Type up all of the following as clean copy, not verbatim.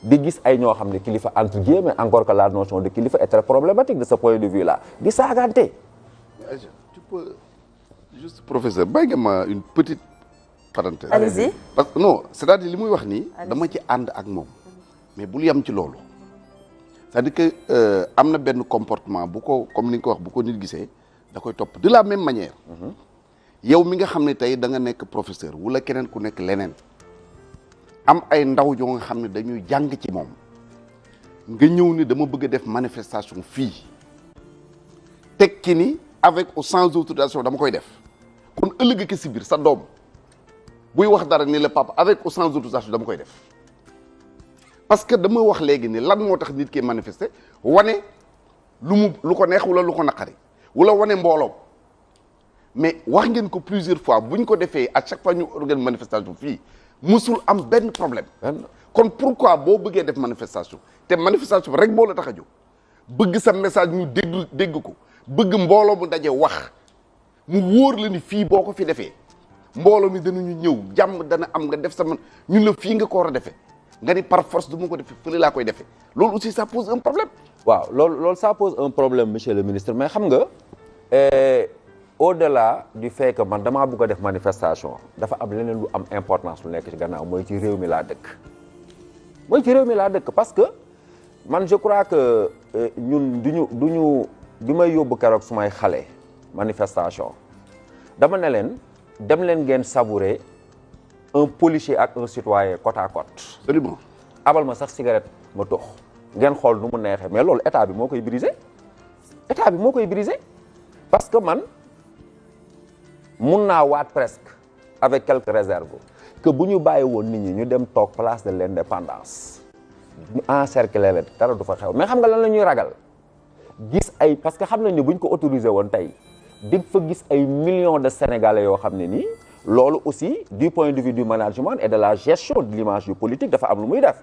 di gis ay ñoo xam ne kilifa entre guillemets encore que la notion de kilifa est très problématique de ce point de vue là di saagante. tu peux juste professeur bàyyi nga ma une petite parenthèse. allez-y. parce que non c'est-à-dire li muy wax nii. dama ci ànd ak moom. mais bul yem ci loolu. c'est-à-dire que am na benn comportement bu ko comme ni nga ko wax bu ko nit gisee da koy topp de la même manière. yow mi nga xam ne tey da nga nekk professeur wala keneen ku nekk leneen. am ay ndaw yoo nga xam ne dañuy jàng ci moom nga ñëw ni dama bëgg a def manifestation fii tekki ni avec ou sans autorisation dama koy def kon ëllëg ki si biir sa doom buy wax dara ni le papa avec ou sans autorisation dama koy def parce que dama wax léegi ni lan moo tax nit ki manifester wane lu ko neex wala lu ko naqari wala wane mbooloo mais wax ngeen ko plusieurs fois buñ ko defee à chaque fois ñu organise manifestation fii musul am benn problème kon pourquoi boo bëggee def manifestation te manifestation bi rek moo la tax a jóg bëgg sa message ñu dégg ko bëgg mbooloo mu daje wax mu wóor la ni fii boo ko fi defee mbooloo mi danañu ñëw jàmm dana am nga def sa man ñun la fii nga ko war a defee nga ni par force du ma ko defee fële laa koy defee loolu aussi ça pose un problème. waaw loolu ça pose un problème monsieur le ministre mais xam nga au-delà du fait que man damaa bëgg a def manifestation dafa am leneen lu am importance lu nekk ci gannaaw mooy ci réew mi laa dëkk parce que man je crois que ñun duñu bi may yóbbu keroog sumay xale manifestation dama ne leen dem leen ngeen savourer un policier ak un citoyen côte à côte. absolument. abal ma sax cigarette ma tox ngeen xool nu mu neexee mais loolu état bi moo koy briser parce que man mun naa waat presque avec quelques réserves que bu ñu bàyyi woon nit ñi ñu dem toog place de l'indépendance ñu encercler leen dara du fa xew mais xam nga lan la ñuy ragal gis ay parce que xam nañ ne bu ñu ko autorisé woon tey di fa gis ay millions de sénégalais yoo xam ne nii loolu aussi du point de vue du management et de la gestion de l'image du politique dafa am lu muy def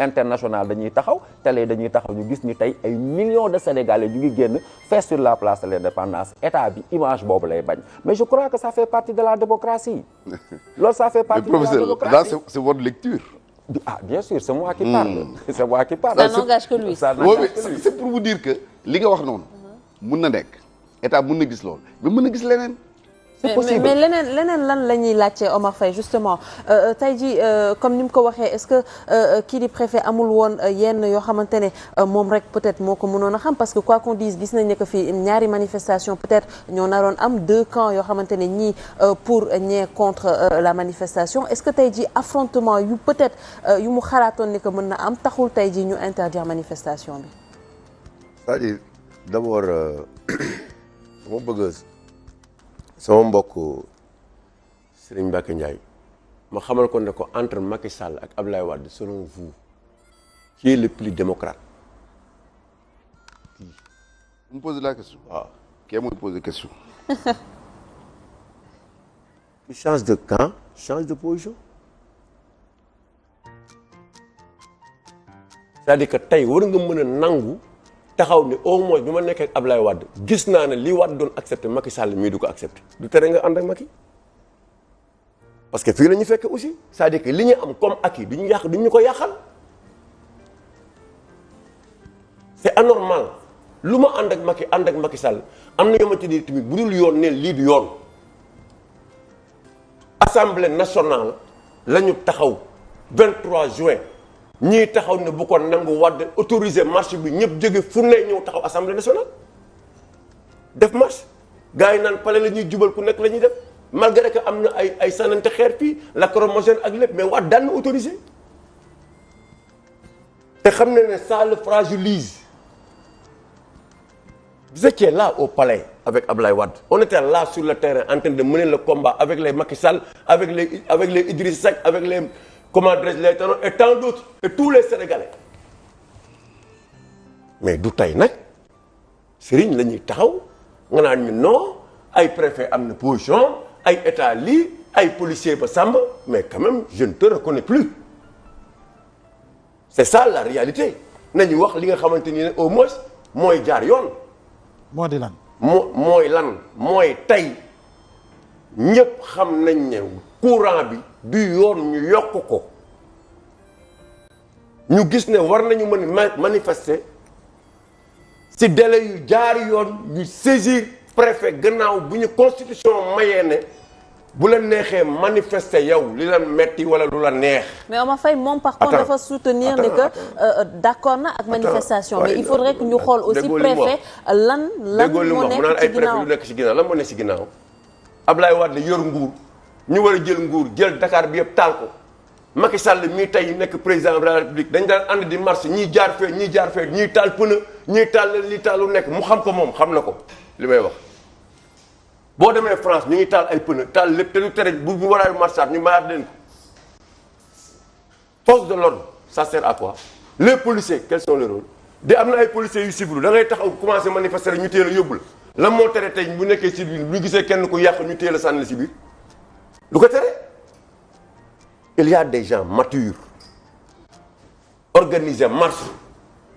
international dañuy taxaw télé dañuy taxaw ñu gis ni tey ay millions de sénégalais ñu ngi génn fait sur la place de l'indépendance état bi image boobu lay bañ mais je crois que ça fait partie de la démocratie loolu ça fait partie de la démocratie. Là c'est votre lecture. Ah bien sûr c'est moi qui parle. C'est moi qui parle. Ça n'engage que lui. C'est pour vous dire que li nga wax noonu mun na nekk état mun na gis loolu mais mun na gis leneen. c'est possible mais leneen lan la ñuy laajte Omar Faye justement tey jii comme ni mu ko waxee est-ce que kii di préfet amul woon yenn yoo xamante ne moom rek peut-être moo ko mënoon a xam parce que quoi qu'on dise gis nañ ne que fii ñaari manifestation peut-être ñoo naroon am deux camps yoo xamante ne ñii pour ñee contre la manifestation est-ce que tey jii affrontement yu peut-être yu mu xalaatoon ne que mën na am taxul tey jii ñu interdire manifestation bi. c'est-à-dire d'abord dama bëgg sama mbokk Serigne Mbacké Ndiaye ma xamal ko ne ko entre Macky Sall ak Abdoulaye Wade selon vous qui est le plus démocrate. Vous me posez la question. waaw kii mooy poser question. tu changes de camp change de position. c'est-à-dire que tey war nga mën a nangu taxaw ne au moins bi ma nekkee ak Abdoulaye Wade gis naa ne li Wade doon accepté Macky Sall mii du ko accepté du tere nga ànd ak Macky parce que fii la ñu fekk aussi c'est-à-dire que li ñu am comme acquis du ñu ko yàqal c'est anormal lu ma ànd ak Macky Sall am na yoo ma ci di tamit bu dul yoon ne lii du yoon Assemblée nationale la ñu taxaw 23 juin ñii taxaw ne bu ko nangu Wade autorisé marche bi ñëpp jóge fu ne ñëw taxaw Assemblée nationale def marche gars yi naan palais la ñuy jubal ku nekk la ñuy def malgré que am na ay sànnante xeer fii lacrymogène ak lépp mais Wade daan na autorisé te xam ne ça le fragilise. Vous étiez là au palais avec Abdoulaye Wade on était là sur le terrain en train de mener le combat avec les Macky Sall avec les Idriss Seck avec les comment dirais-je les Tanor et tant d'autres et tous les Sénégalais mais du tey nag Serigne la ñuy taxaw nga naan ñu non ay préfet am na position ay état lii ay policiers ba sàmba mais quand même je ne te reconnais plus c'est ça la réalité nañu wax li nga xamante ni ne au moins mooy jaar yoon. moo di lan. mooy lan mooy tey ñëpp xam nañ ne courant bi du yoon ñu yokk ko ñu gis ne war nañu mën a manifester ci délai yu jaar yoon ñu saisir préfet gannaaw bu ñu constitution mayee ne bu la neexee manifester yow li la metti wala lu la neex. mais Omar Faye moom par contre dafa soutenir ne que d'accord na ak manifestation mais il faudrait que ñu xool aussi préfet lan moo nekk ci ginnaaw lu nekk ci ginnaaw lan moo nekk ci ginnaaw Ablaye Wade yor nguur ñu war a jël nguur jël Dakar bi yëpp taal ko Macky Sall mii tey nekk président de la République dañ daan ànd di marche ñii jaar fee ñii taal pneu ñii taal li taal lu nekk mu xam ko moom xam na ko li may wax. boo demee France ñu ngi taal ay pneu taal lépp te du tere bu war a marchaat ñu mayaat leen ko force de l'ordre ça sert à quoi les policiers quels sont les rôles de am na ay policiers yu civil da ngay taxaw commencé manifester ñu téye la yóbbu la lan moo tere tey bu nekkee ci biir bu ñu gisee kenn ku yàq ñu téye la sànni la ci biir lu ko tere il y a des gens matures organiser marche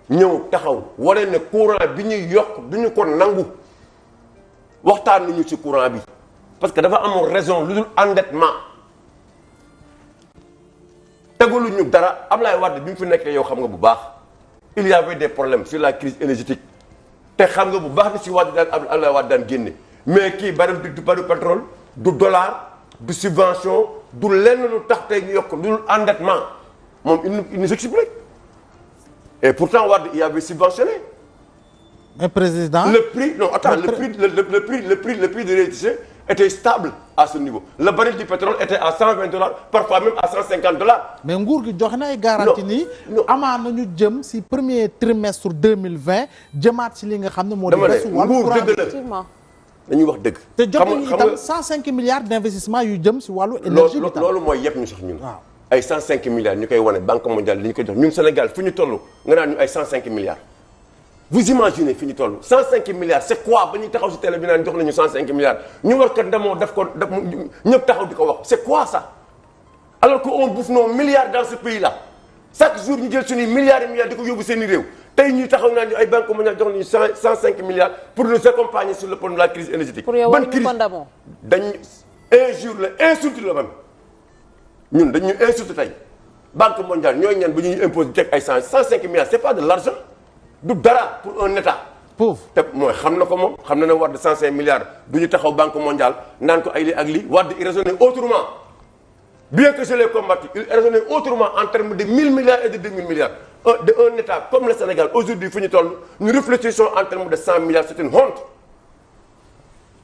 ñëw taxaw wane ne courant bi ñuy yokk du ñu ko nangu waxtaan nañu ci courant bi parce que dafa amoon raison lu dul endettement tegaluñu dara Ablaye Wade bi mu fi nekkee yow xam nga bu baax il y avait des problèmes sur la crise énergétique te xam nga bu baax ni si Wade daan Ablaye Wade daan génne mais kii bari du pétrole du dollar du subvention du lenn lu tax tey ñu yokk lu dul endettement moom il nous explique et pourtant Wade il avait subventionné. Mais président. Le prix de l'électricité était stable à ce niveau. Le baril du pétrole était à $120, parfois même à $150. mais nguur gi joxe na ay garantie nii. amaan nañu jëm ci premier trimestre 2020 jëmaat ci li nga xam ne moo di. dama ne nguur dëgg la dañuy wax dëgg. te jot nañu itam 105 milliards d'investissement yu jëm ci wàllu énergie bi tam loolu mooy yëpp ñu sax ñun. waaw ay 105 milliards ñu koy wane Banque mondiale li ñu koy jox ñun Sénégal fi ñu toll nga naan ñu ay 105 milliards. vous imaginez fi ñu toll 105 milliards c'est quoi ba ñuy taxaw ci télé bi naan jox nañu 105 milliards ñu war ko demoo def ko ñëpp taxaw di ko wax c'est quoi ça alors que on bouffe nos milliards dans ce pays là chaque jour ñu jël suñuy milliards et milliards di ko yóbbu seeni réew tey ñuy taxaw naan ñu ay banque mondiale jox nañu 105 milliards pour nous accompagner sur le plan de la crise énergétique. pour yow war ñu ko ndamoo dañ injure la insulte la même ñun dañu insulte tey banque mondiale ñooy ñaan ba ñuy imposer teg ay 105 milliards c'est pas de l'argent du dara pour un état. pauvre te mooy xam na ko moom xam na ne Wade 105 milliards du ñu taxaw banque mondiale naan ko ay lii ak lii Wade il raisonnait autrement bien que je l'ai combattu il raisonnait autrement en termes de 1000 milliards et de 2000 milliards de un état comme le Sénégal aujourd'hui fu ñu toll ñu réfléchissons en termes de 100 milliards c'est une honte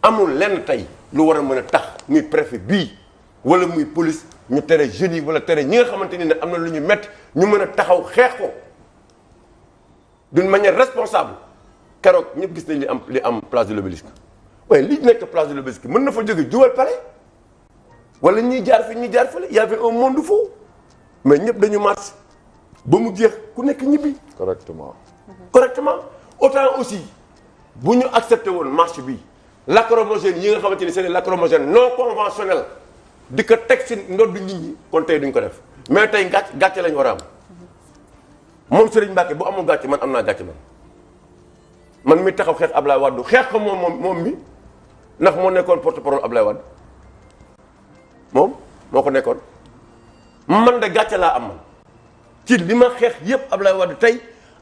amul lenn tey lu war a mën a tax muy préfet bii wala muy police ñu tere jeunes yi wala tere ñi nga xamante ni ne am na lu ñu métti ñu mën a taxaw xeex ko. d'une manière responsable keroog ñëpp gis nañ li am place de l'Obélisque waaye li nekk place de l'Obélisque mën na fa jóge jubal palais wala ñuy jaar fi ñuy jaar fële y avait un monde fou mais ñëpp dañu marche ba mu jeex ku nekk ñibbi. correctement autant aussi bu ñu accepté woon marche bi lacrymogène yi nga xamante ni c'est des lacrymogènes non conventionnels di ko teg ci ndoddu nit ñi kon tey duñ ko def mais tey gàcce lañu war a am. moom Serigne Mbacké bu amul gàcce man am naa gàcce man mi taxaw xeex Ablaye Wade xeex ko moom mi ndax moo nekkoon porte-parole Ablaye Wade moom moo ko nekkoon man de gàcce laa am man ci li ma xeex yépp Ablaye Wade tey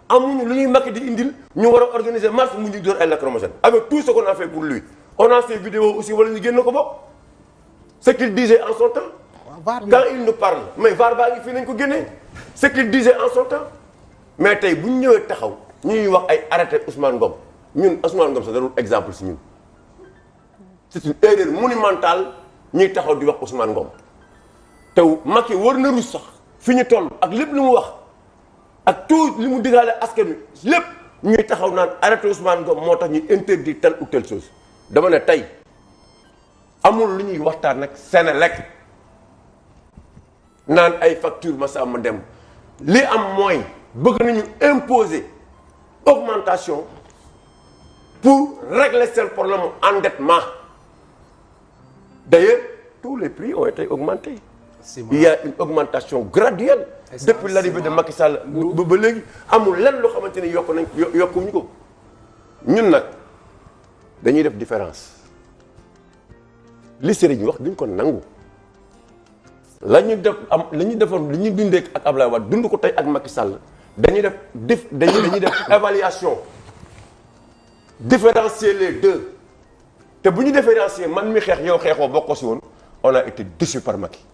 amuñu lu ñuy Macky di indil ñu war a organiser marche mu ñu door ay lacrymogène avec tout ce qu'on a fait pour lui on a fait vidéo aussi wala ñu génn ko bokk ce qu'il disait en son temps quand il nous parle mais VAR baa ngi fii nañ ko génnee ce qu'il disait en son temps mais tey bu ñu ñëwee taxaw ñuy wax ay arrêté Ousmane Ngom ñun Ousmane Ngom sax darul exemple si ñun c'est une erreur monumentale ñuy taxaw di wax Ousmane Ngom te Macky war na rus sax fi ñu toll ak lépp li mu wax ak tout li mu digaale askan wi lépp ñuy taxaw naan arrêté Ousmane Ngom moo tax ñuy interdire telle ou telle chose dama ne tey amul lu ñuy waxtaan nag Senelec naan ay facture ma sa ma dem li am mooy bëgg nañu imposer augmentation pour régler seen problème endettement d'ailleurs tous les prix ont été augmentés il y a une augmentation graduelle depuis l'arrivée de Macky Sall ba léegi amul lenn loo xamante ni yokkuñu ko ñun nag dañuy def différence li sëriñ wax duñ ko nangu la ñu defoon li ñu dundee ak Ablaye Wade dund ko tey ak Macky Sall dañuy def évaluation différencier les deux te bu ñu différencier man mi xeex yow xeexoo bokk ko si woon on a été déçu par Macky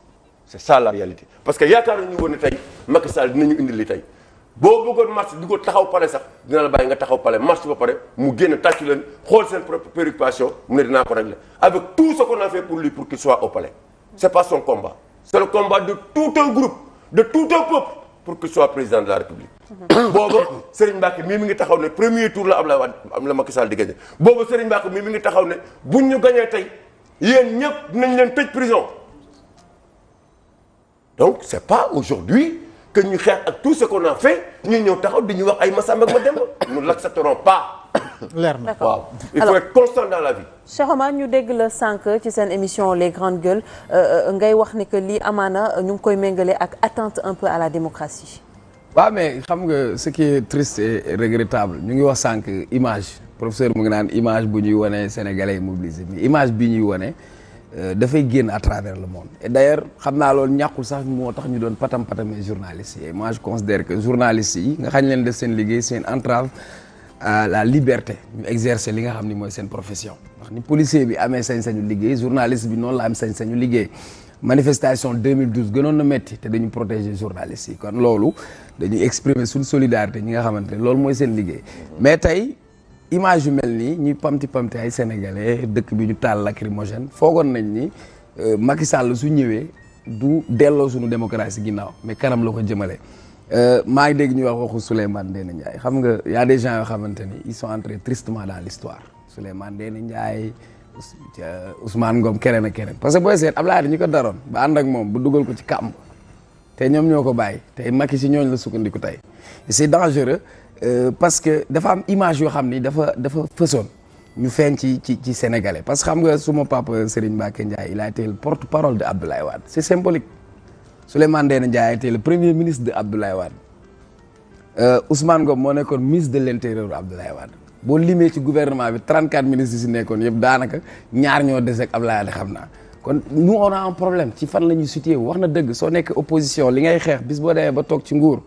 c'est ça la réalité parce que yaakaar nañu woon ne tey Macky Sall dinañu indi li tey boo bëggoon marche di ko taxaw pale sax dina la bàyyi nga taxaw pale marche ba pare mu génn tàccu leen xool seen préoccupation mu ne dinaa ko régler avec tout ce qu'on a fait pour lui pour qu'il soit au palais c'est pas son combat c'est le combat de tout un groupe de tout un peuple pour qu'il soit président de la République booba Serigne Mbacké mii mi ngi taxaw ne premier tour la Abdoulaye Wade am la Macky Sall di gagné booba Serigne Mbacké mii mi ngi taxaw ne buñ ñu gagné tey yéen ñëpp dinañ leen tëj prison donc c'est pas aujourd'hui que ñu xeex ak tout ce qu'on a fait ñu ñëw taxaw di ñu wax ay Massamba ak Mademba nous l'accepterons pas. leer na waaw il faut être constant dans la vie. Cheikh Omar ñu dégg la sànq ci seen émission les grandes gueules ngay wax ni que lii amaana ñu ngi koy méngale ak atteinte un peu à la démocratie. waaw mais xam nga ce qui est triste et regrettable ñu ngi wax sànq image professeur mu ngi naan image bu ñuy wane sénégalais mobilisé mais image bi ñuy wane dafay génn à travers le monde et d'ailleurs xam naa loolu ñàkkul sax moo tax ñu doon patamee journalistes yi et moi je considère que journalistes yi nga xañ leen def seen liggéey seen entrave à la liberté ñu exercer li nga xam ni mooy seen profession ndax ni policier bi amee sañ-sañu liggéey journaliste bi noonu la am sañ-sañu liggéey manifestation 2012 gënoon na métti te dañu protéger journalistes yi kon loolu dañuy exprimer suñu solidarité ñi nga xamante ne loolu mooy seen liggéey mais tey image yu mel nii ñuy pamti ay sénégalais dëkk bi ñu taal lacrymogène foogoon nañ ni Macky Sall su ñëwee du delloo suñu démocratie ginnaaw mais kanam la ko jëmale maa ngi dégg ñuy wax waxu Souleymane Ndéné Ndiaye xam nga y a des gens yoo xamante ni ils sont entrés tristement dans l'histoire Souleymane Ndéné Ndiaye Ousmane Ngom keneen ak keneen parce que booy seet Abdoulaye ñi ko daroon ba ànd ak moom bu dugal ko ci kàmb te ñoom ñoo ko bàyyi te Macky si ñooñ la sukkandiku tey c'est dangereux parce que dafa am image yoo xam ni dafa fësoon ñu feeñ ci sénégalais parce que xam nga suma papa Serigne Mbacké Ndiaye il a été le porte-parole de Abdoulaye Wade c'est symbolique Souleymane Ndéné Ndiaye a été le premier ministre de Abdoulaye Wade Ousmane Ngom moo nekkoon ministre de l'intérieur de Abdoulaye Wade boo limee ci gouvernement bi 34 ministres yi si nekkoon yëpp daanaka ñaar ñoo des ak Abdoulaye Wade xam naa kon nous on a un problème ci fan la ñu situé wax na dëgg soo nekk opposition li ngay xeex bis boo demee ba toog ci nguur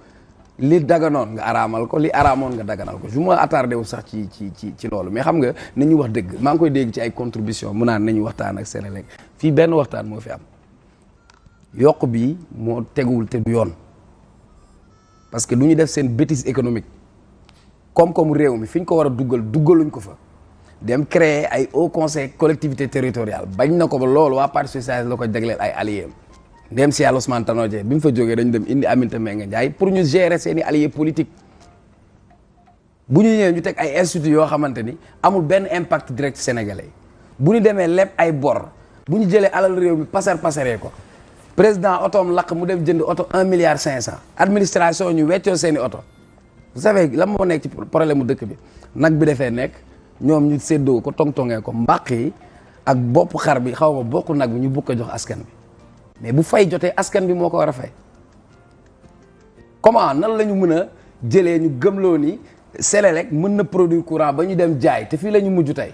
li daganoon nga araamal ko li araamoon nga daganal ko je me attardé wu sax ci loolu mais xam nga nañu wax dëgg maa ngi koy dégg ci ay contribution mu naan nañu waxtaan ak Sénélec fii benn waxtaan moo fi am yokk bi moo teguwul te du yoon parce que du ñu def seen bêtise économique koom-koomu réew mi fi ñu ko war a duggaluñ ko fa dem créer ay haut conseil collectivité territoriale bañ na ko ba loolu waa parti socialiste la ko jagleel ay alliés dem si yàlla Ousmane Tanor Dieng bi mu fa jógee dañu dem indi Aminata Mbengue Ndiaye pour ñu gérer seen i alliés politiques bu ñu ñëwee ñu teg ay instituts yoo xamante ni amul benn impact direct sénégalais bu ñu demee lépp ay bor bu ñu jëlee alal réew mi pasaree ko président otoom lakk mu dem jënd oto 1,5 milliard administration ñu weccoo seen i oto vous savez lan moo nekk ci problème mu dëkk bi nag bi defee nekk ñoom ñu séddoo ko tongtongee ko mbàq yi ak bopp xar bi xaw ma bokk nag bi ñu bugg ko jox askan bi mais bu fay jotee askan bi moo ko war a fay comment nan la ñu mën a jëlee ñu gëmloo ni Sénélec mën na produire courant ba ñu dem jaay te fii la ñu mujj tey